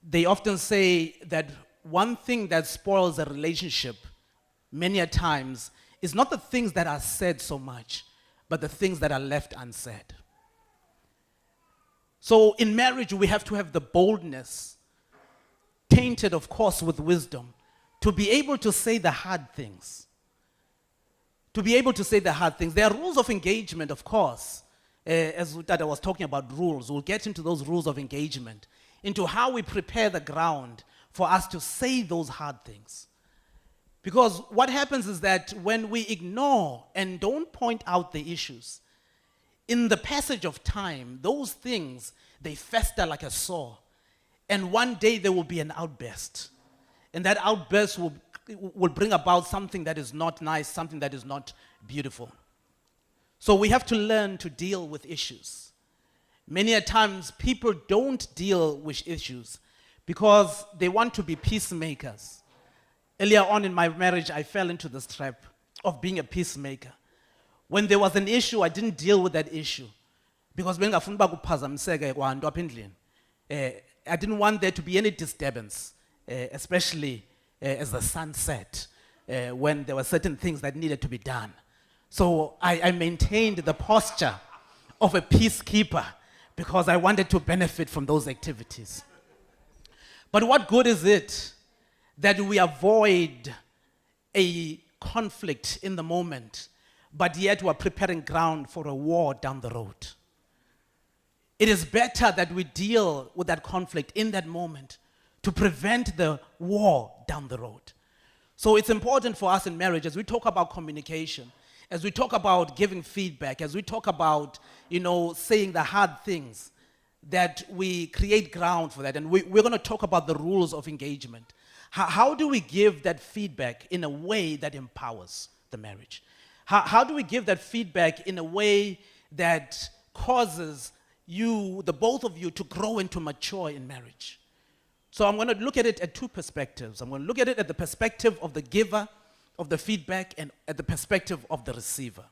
They often say that one thing that spoils a relationship many a times is not the things that are said so much, but the things that are left unsaid. So in marriage, we have to have the boldness, tainted, of course, with wisdom, to be able to say the hard things. To be able to say the hard things. There are rules of engagement, of course. As Dada was talking about rules, we'll get into those rules of engagement, into how we prepare the ground for us to say those hard things. Because what happens is that when we ignore and don't point out the issues, in the passage of time, those things, they fester like a sore. And one day there will be an outburst. And that outburst will bring about something that is not nice, something that is not beautiful. So we have to learn to deal with issues. Many a times people don't deal with issues because they want to be peacemakers. Earlier on in my marriage, I fell into this trap of being a peacemaker. When there was an issue, I didn't deal with that issue because I didn't want there to be any disturbance, especially as the sun set, when there were certain things that needed to be done. So I maintained the posture of a peacekeeper because I wanted to benefit from those activities. But what good is it that we avoid a conflict in the moment, but yet we're preparing ground for a war down the road? It is better that we deal with that conflict in that moment to prevent the war down the road. So it's important for us in marriage, as we talk about communication, as we talk about giving feedback, as we talk about, saying the hard things, that we create ground for that. And we're going to talk about the rules of engagement. How do we give that feedback in a way that empowers the marriage? How do we give that feedback in a way that causes the both of you, to grow and to mature in marriage? So I'm going to look at it at two perspectives. I'm going to look at it at the perspective of the giver of the feedback and at the perspective of the receiver.